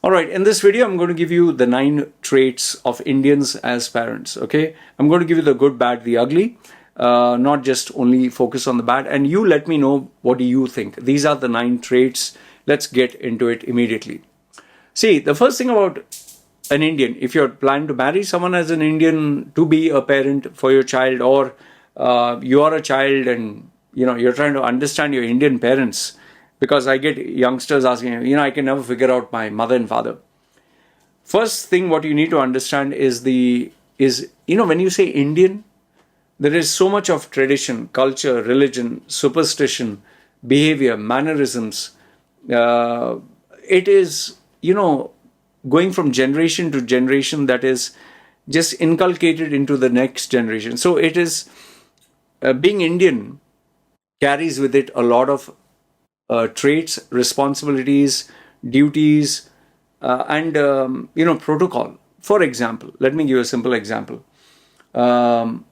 All right, in this video, I'm going to give you the 9 traits of Indians as parents, okay? I'm going to give you the good, bad, the ugly, not just only focus on the bad. And you let me know, what do you think? These are the 9 traits. Let's get into it immediately. See, the first thing about an Indian, if you're planning to marry someone as an Indian to be a parent for your child, or you are a child and you're trying to understand your Indian parents, because I get youngsters asking, I can never figure out my mother and father. First thing, what you need to understand is when you say Indian, there is so much of tradition, culture, religion, superstition, behavior, mannerisms. It is, going from generation to generation, that is just inculcated into the next generation. So it is, being Indian carries with it a lot of traits, responsibilities, duties, and protocol. For example, let me give you a simple example. In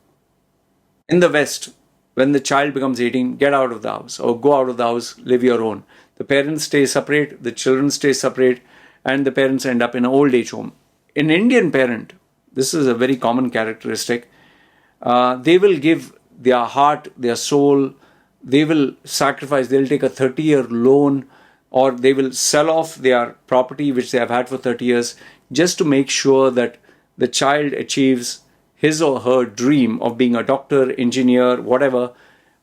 the West, when the child becomes 18, get out of the house or go out of the house, live your own. The parents stay separate, the children stay separate, and the parents end up in an old age home. An Indian parent, this is a very common characteristic, they will give their heart, their soul, they will sacrifice, they'll take a 30-year loan, or they will sell off their property which they have had for 30 years just to make sure that the child achieves his or her dream of being a doctor, engineer, whatever.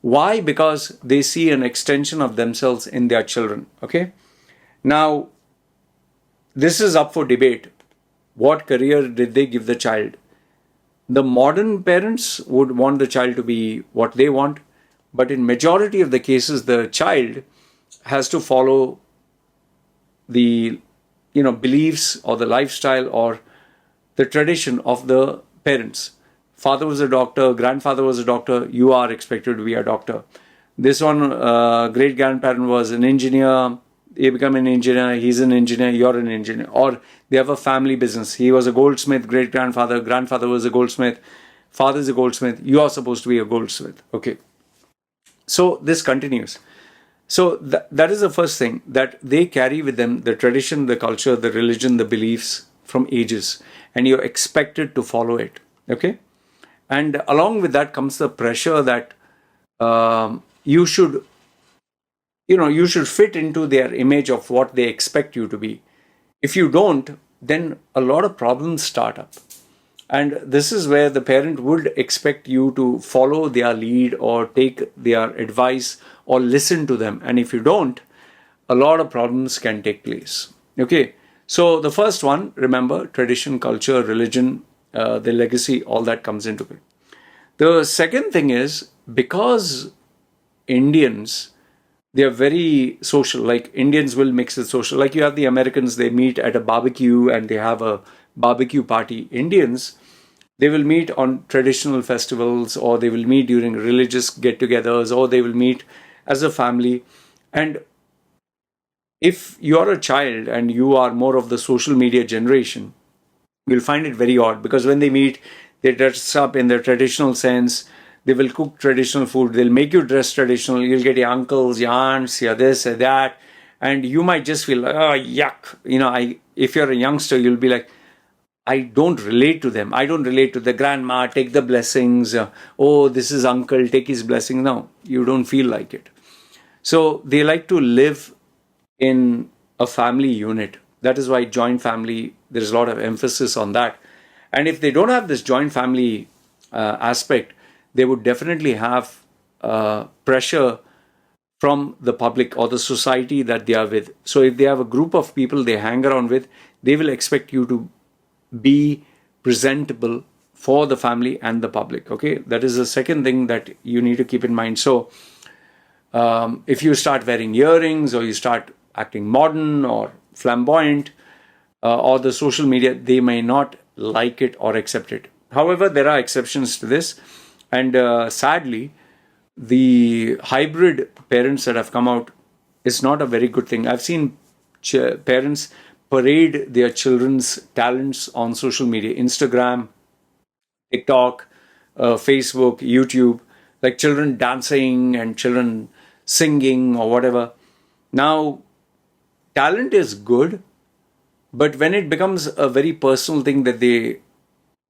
Why? Because they see an extension of themselves in their children. Okay? Now, this is up for debate. What career did they give the child? The modern parents would want the child to be what they want, but in majority of the cases, the child has to follow the beliefs or the lifestyle or the tradition of the parents. Father was a doctor, grandfather was a doctor, you are expected to be a doctor. This one, great-grandparent was an engineer, they become an engineer, he's an engineer, you're an engineer. Or they have a family business. He was a goldsmith, great-grandfather, grandfather was a goldsmith, father is a goldsmith, you are supposed to be a goldsmith. Okay. So this continues. So that is the first thing, that they carry with them the tradition, the culture, the religion, the beliefs from ages, and you're expected to follow it. Okay? And along with that comes the pressure that you should fit into their image of what they expect you to be. If you don't, then a lot of problems start up. And this is where the parent would expect you to follow their lead or take their advice or listen to them. And if you don't, a lot of problems can take place. Okay. So the first one, remember, tradition, culture, religion, the legacy, all that comes into it. The second thing is, because Indians, they are very social. Like, Indians will mix with social. Like, you have the Americans, they meet at a barbecue and they have a barbecue party. Indians, they will meet on traditional festivals, or they will meet during religious get-togethers, or they will meet as a family. And if you are a child and you are more of the social media generation, you'll find it very odd, because when they meet, they dress up in their traditional sense. They will cook traditional food. They'll make you dress traditional. You'll get your uncles, your aunts, your this and that. And you might just feel like, oh, yuck. If you're a youngster, you'll be like, I don't relate to them. I don't relate to the grandma, take the blessings. Oh, this is uncle, take his blessing. No, you don't feel like it. So they like to live in a family unit. That is why joint family, there's a lot of emphasis on that. And if they don't have this joint family aspect, they would definitely have pressure from the public or the society that they are with. So if they have a group of people they hang around with, they will expect you to be presentable for the family and the public. Okay, that is the second thing that you need to keep in mind. So if you start wearing earrings, or you start acting modern or flamboyant, or the social media, they may not like it or accept it. However, there are exceptions to this, and sadly, the hybrid parents that have come out is not a very good thing. I've seen parents parade their children's talents on social media, Instagram, TikTok, Facebook, YouTube, like children dancing and children singing or whatever. Now, talent is good, But when it becomes a very personal thing that they,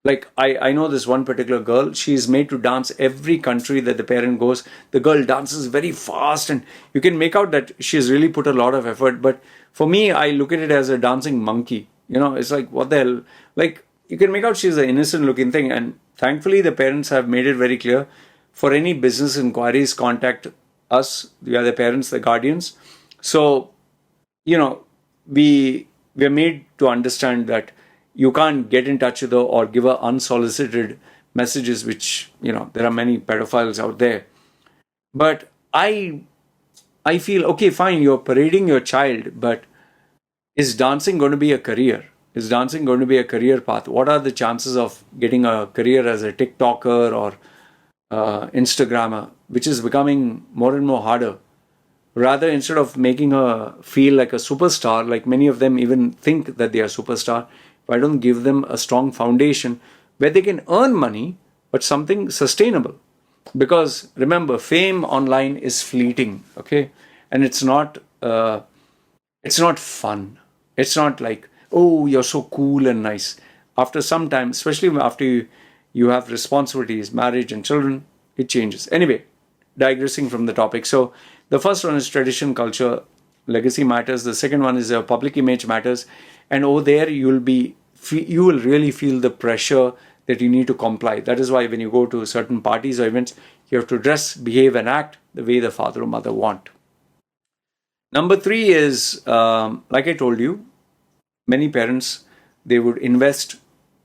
like, I know this one particular girl, she's made to dance every country that the parent goes. The girl dances very fast, and you can make out that she's really put a lot of effort. But for me, I look at it as a dancing monkey. It's like, what the hell? Like, you can make out she's an innocent looking thing. And thankfully, the parents have made it very clear, for any business inquiries, contact us. We are the parents, the guardians. So, you know, we are made to understand that you can't get in touch with her or give her unsolicited messages, which, there are many pedophiles out there. But I feel, okay, fine, you're parading your child, but is dancing going to be a career? Is dancing going to be a career path? What are the chances of getting a career as a TikToker or Instagrammer, which is becoming more and more harder? Rather, instead of making her feel like a superstar, like many of them even think that they are superstar, why don't give them a strong foundation where they can earn money, but something sustainable? Because remember, fame online is fleeting, okay, and it's not fun. It's not like, oh, you're so cool and nice. After some time, especially after you have responsibilities, marriage and children, it changes. Anyway, digressing from the topic. So the first one is tradition, culture, legacy matters. The second one is public image matters. And over there, you will really feel the pressure that you need to comply. That is why when you go to certain parties or events, you have to dress, behave, and act the way the father or mother want. Number three is, like I told you, many parents, they would invest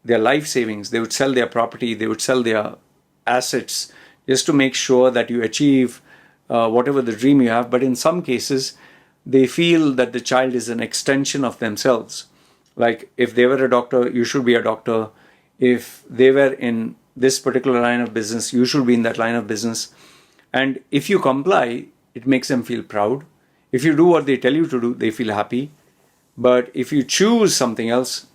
their life savings, they would sell their property, they would sell their assets just to make sure that you achieve whatever the dream you have. But in some cases, they feel that the child is an extension of themselves. Like, if they were a doctor, you should be a doctor. If they were in this particular line of business, you should be in that line of business. And if you comply, it makes them feel proud. If you do what they tell you to do, they feel happy. But if you choose something else,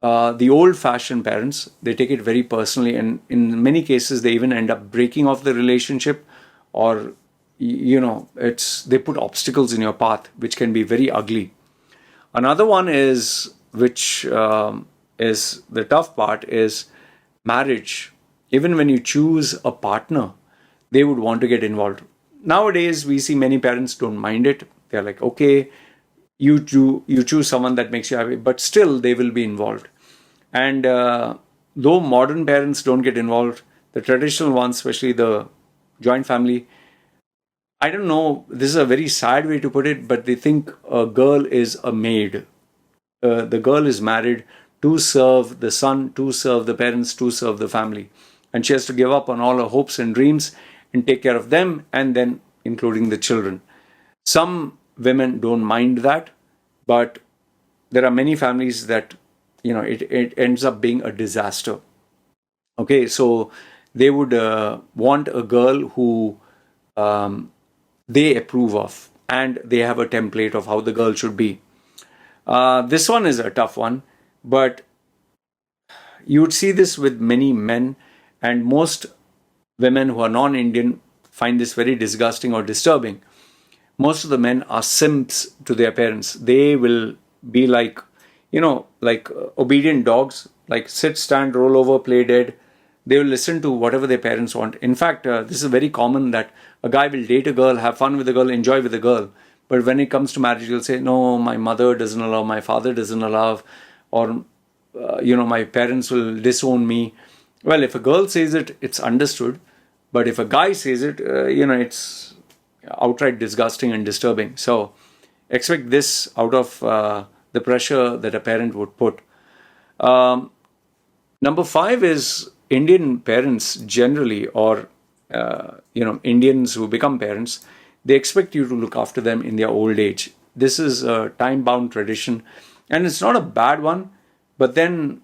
the old-fashioned parents, they take it very personally, and in many cases, they even end up breaking off the relationship, or they put obstacles in your path, which can be very ugly. Another one is, which is the tough part, is marriage. Even when you choose a partner, they would want to get involved. Nowadays, we see many parents don't mind it. They're like, okay, you choose someone that makes you happy, but still they will be involved. And though modern parents don't get involved, the traditional ones, especially the joint family, I don't know, this is a very sad way to put it, but they think a girl is a maid. The girl is married to serve the son, to serve the parents, to serve the family. And she has to give up on all her hopes and dreams and take care of them, and then including the children. Some women don't mind that, but there are many families that, it ends up being a disaster. Okay, so they would want a girl who they approve of, and they have a template of how the girl should be. This one is a tough one, but you would see this with many men, and most women who are non-Indian find this very disgusting or disturbing. Most of the men are simps to their parents. They will be like, obedient dogs, like sit, stand, roll over, play dead. They will listen to whatever their parents want. In fact, this is very common that a guy will date a girl, have fun with the girl, enjoy with the girl. But when it comes to marriage, he'll say, no, my mother doesn't allow, my father doesn't allow, or, my parents will disown me. Well, if a girl says it, it's understood. But if a guy says it, it's outright disgusting and disturbing. So expect this out of the pressure that a parent would put. Number 5 is Indian parents generally, or Indians who become parents, they expect you to look after them in their old age. This is a time-bound tradition, and it's not a bad one. But then,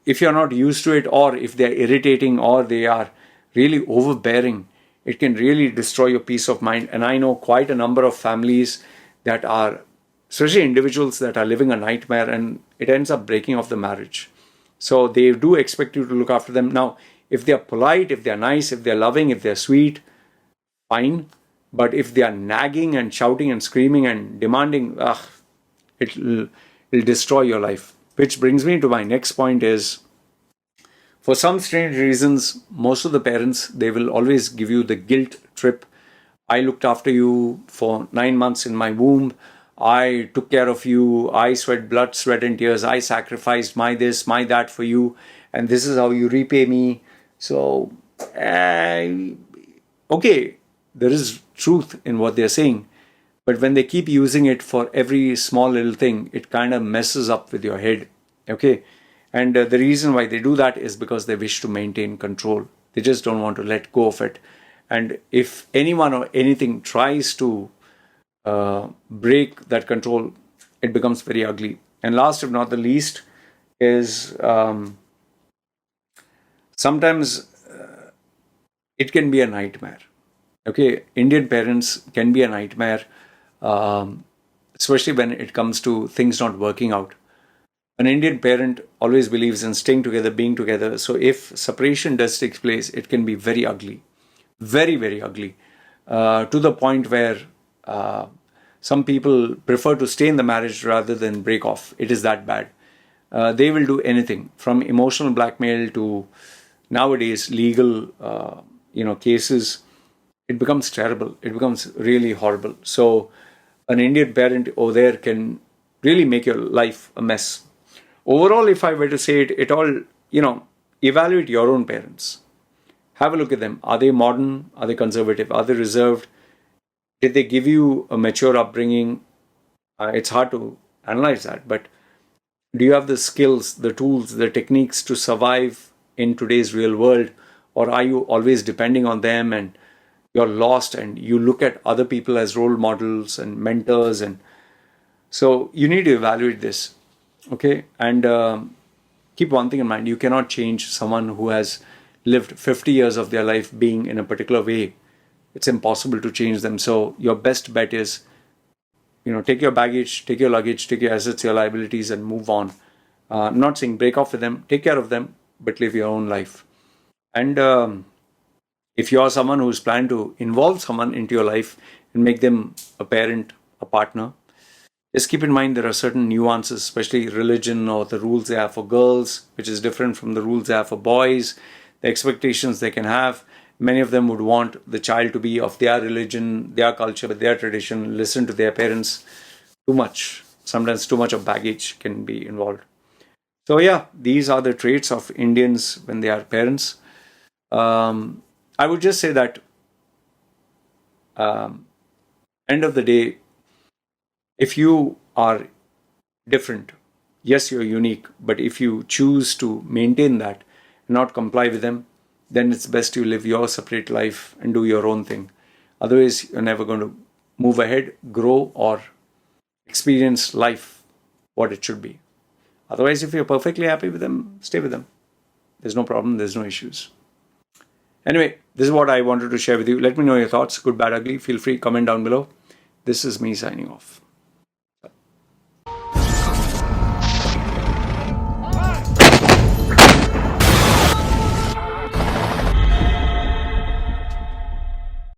if you're not used to it, or if they're irritating, or they are really overbearing, it can really destroy your peace of mind. And I know quite a number of families that are, especially individuals that are living a nightmare, and it ends up breaking off the marriage. So they do expect you to look after them. Now, if they're polite, if they're nice, if they're loving, if they're sweet, fine. But if they are nagging and shouting and screaming and demanding, It'll destroy your life. Which brings me to my next point is, for some strange reasons, most of the parents, they will always give you the guilt trip. I looked after you for 9 months in my womb. I took care of you. I sweat blood, sweat, and tears. I sacrificed my this, my that for you. And this is how you repay me. So, okay, there is truth in what they're saying. But when they keep using it for every small little thing, it kind of messes up with your head. Okay. And the reason why they do that is because they wish to maintain control. They just don't want to let go of it. And if anyone or anything tries to break that control, it becomes very ugly. And last, if not the least, is sometimes it can be a nightmare. Okay, Indian parents can be a nightmare, especially when it comes to things not working out. An Indian parent always believes in staying together, being together. So if separation does take place, it can be very ugly, very, very ugly, to the point where some people prefer to stay in the marriage rather than break off. It is that bad. They will do anything from emotional blackmail to nowadays legal, cases. It becomes terrible. It becomes really horrible. So an Indian parent over there can really make your life a mess. Overall, if I were to say it, evaluate your own parents. Have a look at them. Are they modern? Are they conservative? Are they reserved? Did they give you a mature upbringing? It's hard to analyze that, but do you have the skills, the tools, the techniques to survive in today's real world? Or are you always depending on them and you're lost and you look at other people as role models and mentors? And so you need to evaluate this. Okay. And keep one thing in mind. You cannot change someone who has lived 50 years of their life being in a particular way. It's impossible to change them. So your best bet is, take your baggage, take your luggage, take your assets, your liabilities, and move on. I'm not saying break off with them, take care of them, but live your own life. And if you're someone who's planned to involve someone into your life and make them a parent, a partner, just keep in mind there are certain nuances, especially religion or the rules they have for girls, which is different from the rules they have for boys, the expectations they can have. Many of them would want the child to be of their religion, their culture, their tradition, listen to their parents. Too much. Sometimes too much of baggage can be involved. So yeah, these are the traits of Indians when they are parents. I would just say that end of the day, if you are different, yes, you're unique, but if you choose to maintain that and not comply with them, then it's best you live your separate life and do your own thing. Otherwise, you're never going to move ahead, grow, or experience life what it should be. Otherwise, if you're perfectly happy with them, stay with them. There's no problem, there's no issues. Anyway, this is what I wanted to share with you. Let me know your thoughts, good, bad, ugly. Feel free, comment down below. This is me signing off.